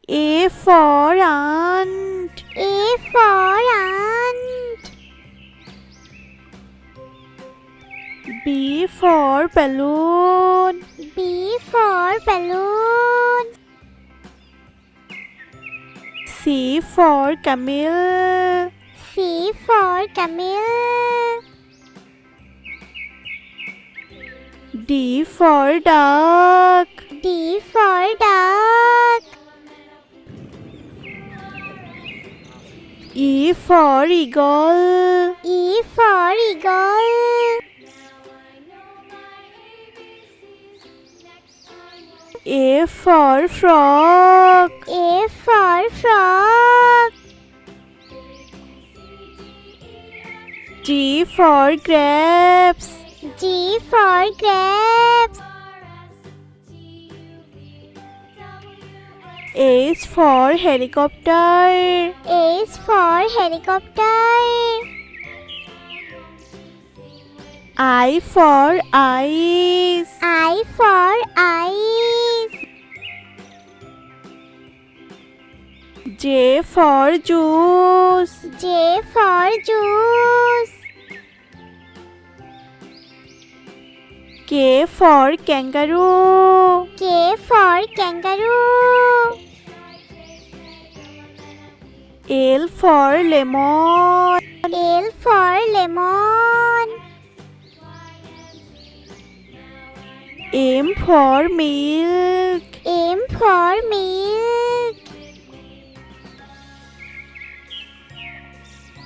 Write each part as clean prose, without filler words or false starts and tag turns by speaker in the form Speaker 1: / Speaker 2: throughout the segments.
Speaker 1: A for ant.
Speaker 2: A for ant.
Speaker 1: B for balloon.
Speaker 2: B for balloon.
Speaker 1: C for camel.
Speaker 2: C for camel.
Speaker 1: D for duck.
Speaker 2: D for duck.
Speaker 1: E for eagle.
Speaker 2: E for eagle.
Speaker 1: A for frog.
Speaker 2: A for frog.
Speaker 1: G for grapes.
Speaker 2: G for grapes.
Speaker 1: H for helicopter.
Speaker 2: H for helicopter.
Speaker 1: I for ice.
Speaker 2: I for ice.
Speaker 1: J for juice.
Speaker 2: J for juice.
Speaker 1: K for kangaroo.
Speaker 2: K for kangaroo.
Speaker 1: L for lemon.
Speaker 2: L for lemon.
Speaker 1: M for milk.
Speaker 2: M for milk.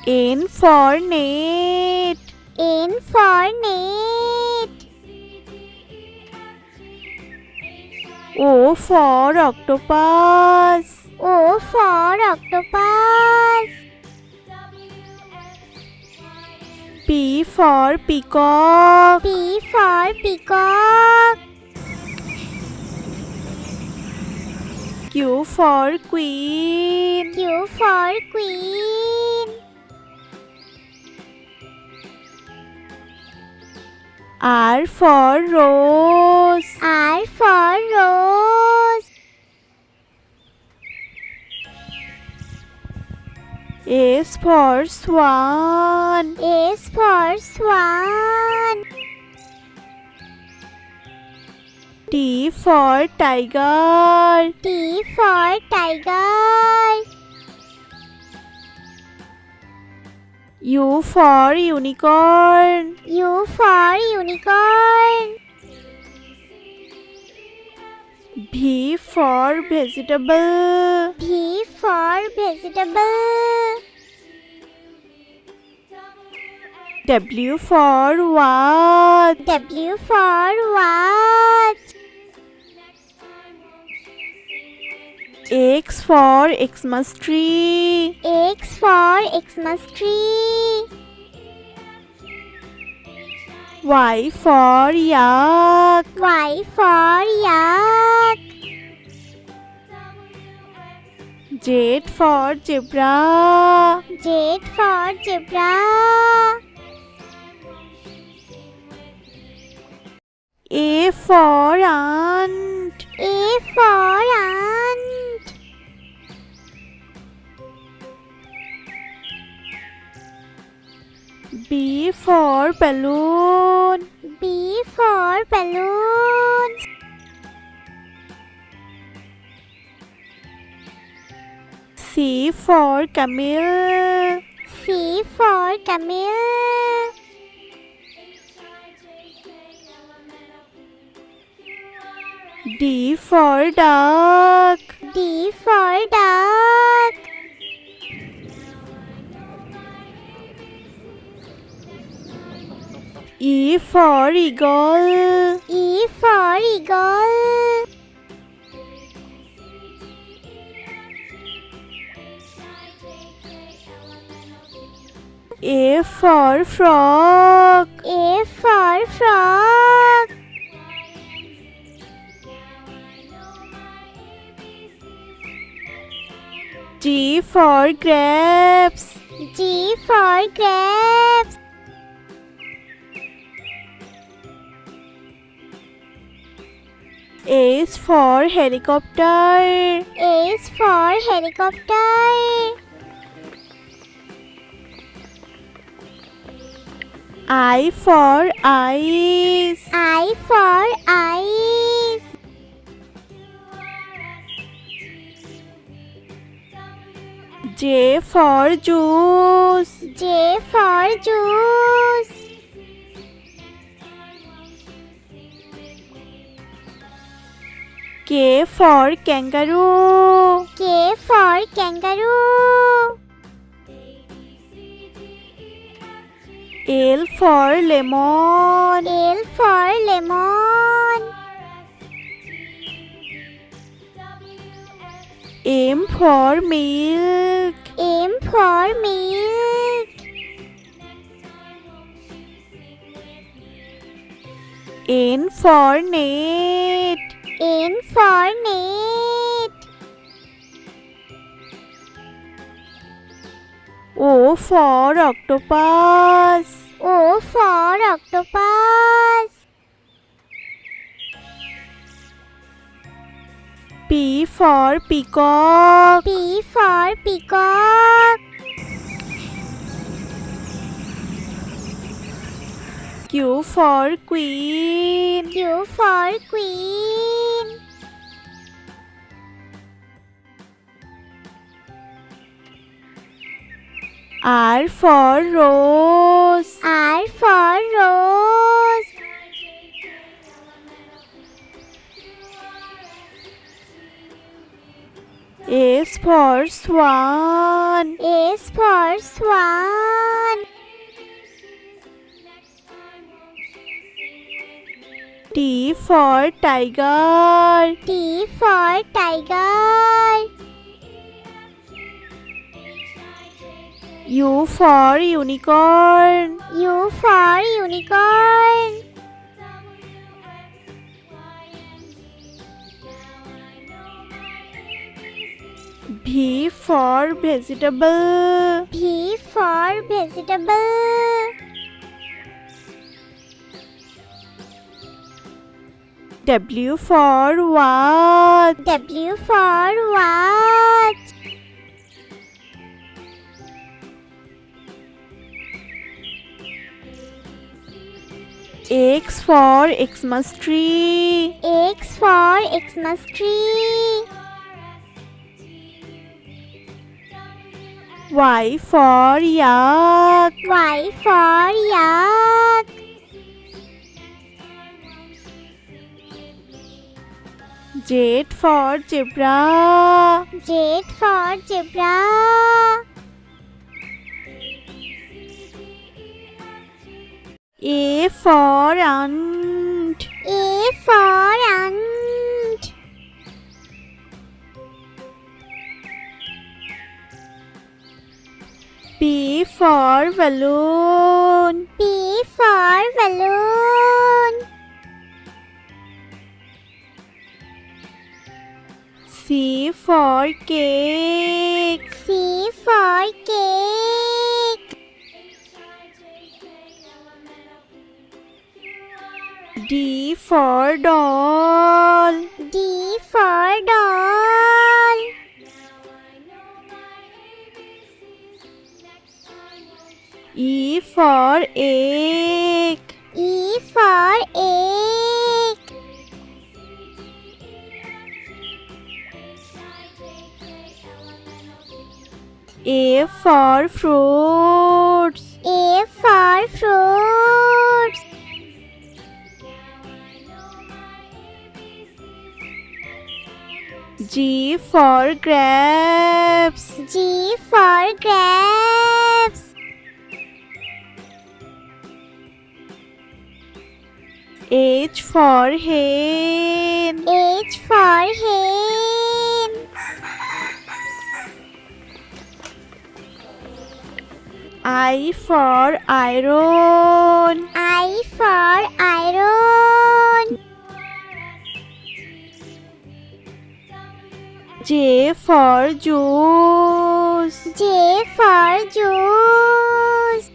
Speaker 1: N for net.
Speaker 2: N for net.
Speaker 1: O for octopus.
Speaker 2: O for octopus.
Speaker 1: P for peacock.
Speaker 2: P for peacock.
Speaker 1: Q for queen.
Speaker 2: Q for queen.
Speaker 1: R for rose.
Speaker 2: R for rose.
Speaker 1: S for swan.
Speaker 2: S for swan.
Speaker 1: T for tiger.
Speaker 2: T for tiger.
Speaker 1: U for unicorn.
Speaker 2: U for unicorn.
Speaker 1: V for vegetable.
Speaker 2: V for vegetable.
Speaker 1: W for watch.
Speaker 2: W for watch.
Speaker 1: X for Xmas tree.
Speaker 2: X for Xmas tree.
Speaker 1: Y for yak.
Speaker 2: Y for yak.
Speaker 1: Z for zebra.
Speaker 2: Z for zebra.
Speaker 1: A for ant.
Speaker 2: A for ant.
Speaker 1: B for balloon.
Speaker 2: B for balloon.
Speaker 1: C for camel.
Speaker 2: C for camel.
Speaker 1: D for duck.
Speaker 2: D for duck.
Speaker 1: E for eagle.
Speaker 2: E for eagle.
Speaker 1: A for frog.
Speaker 2: A for frog.
Speaker 1: G for grapes.
Speaker 2: G for grapes.
Speaker 1: H for helicopter.
Speaker 2: H for helicopter.
Speaker 1: I for ice.
Speaker 2: I for ice.
Speaker 1: J for juice.
Speaker 2: J for juice.
Speaker 1: K for kangaroo.
Speaker 2: K for kangaroo.
Speaker 1: L for lemon.
Speaker 2: L for lemon.
Speaker 1: M for milk.
Speaker 2: M for milk.
Speaker 1: N for net.
Speaker 2: N for net.
Speaker 1: O for octopus.
Speaker 2: O for octopus.
Speaker 1: P for peacock.
Speaker 2: P for peacock.
Speaker 1: Q for queen.
Speaker 2: Q for queen.
Speaker 1: R for rose.
Speaker 2: R for rose.
Speaker 1: S for swan.
Speaker 2: S for swan.
Speaker 1: T for tiger.
Speaker 2: T for tiger.
Speaker 1: U for unicorn.
Speaker 2: U for unicorn.
Speaker 1: V for vegetable.
Speaker 2: V for vegetable.
Speaker 1: W for watch.
Speaker 2: W for watch.
Speaker 1: X for Xmas tree.
Speaker 2: X for Xmas tree.
Speaker 1: Y for yak.
Speaker 2: Y for yak.
Speaker 1: Z for zebra.
Speaker 2: Z for zebra.
Speaker 1: A for ant.
Speaker 2: A for ant.
Speaker 1: B for balloon.
Speaker 2: B for balloon.
Speaker 1: C for cake.
Speaker 2: C for cake.
Speaker 1: D for doll.
Speaker 2: D for doll.
Speaker 1: E for egg.
Speaker 2: E for egg.
Speaker 1: A for fruits.
Speaker 2: A for fruits.
Speaker 1: G for grapes.
Speaker 2: G for grapes.
Speaker 1: H for hen.
Speaker 2: H for hen.
Speaker 1: I for iron.
Speaker 2: I for iron.
Speaker 1: J for juice.
Speaker 2: J for juice.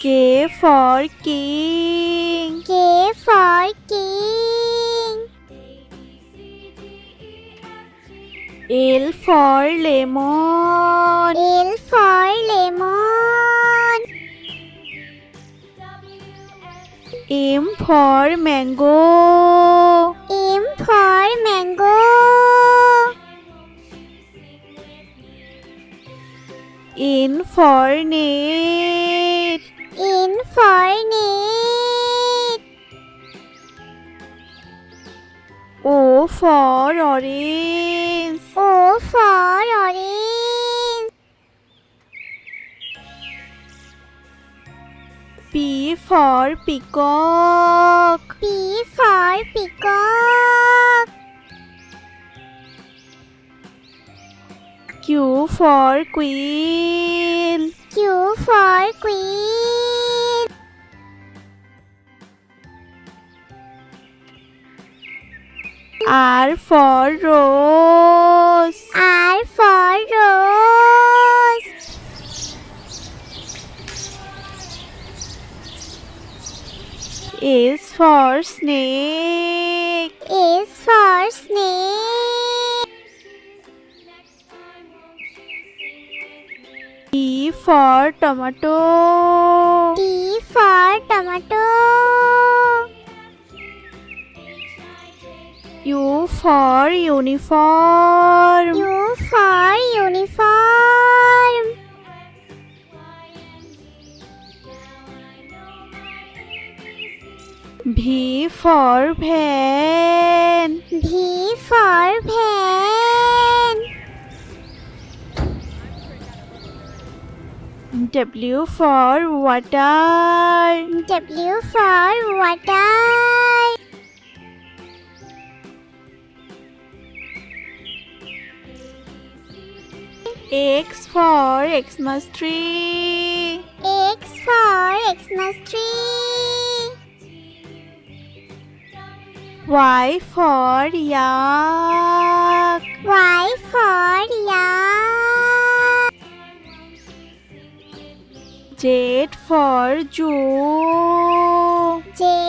Speaker 1: K for king.
Speaker 2: K for king.
Speaker 1: L for lemon.
Speaker 2: L for lemon.
Speaker 1: M for mango.
Speaker 2: M for mango.
Speaker 1: N for net.
Speaker 2: N for net.
Speaker 1: O for orange.
Speaker 2: O for orange.
Speaker 1: P for peacock.
Speaker 2: P for peacock.
Speaker 1: Q for queen.
Speaker 2: Q for queen.
Speaker 1: R for rose.
Speaker 2: R for rose.
Speaker 1: S for snake.
Speaker 2: S for snake.
Speaker 1: T for tomato.
Speaker 2: T for tomato.
Speaker 1: U for uniform.
Speaker 2: U for uniform.
Speaker 1: V for van.
Speaker 2: V for van.
Speaker 1: W for water.
Speaker 2: W for water.
Speaker 1: X for Xmas tree.
Speaker 2: X for Xmas tree.
Speaker 1: Y for yak.
Speaker 2: Y for yak.
Speaker 1: Z for zoo.
Speaker 2: Z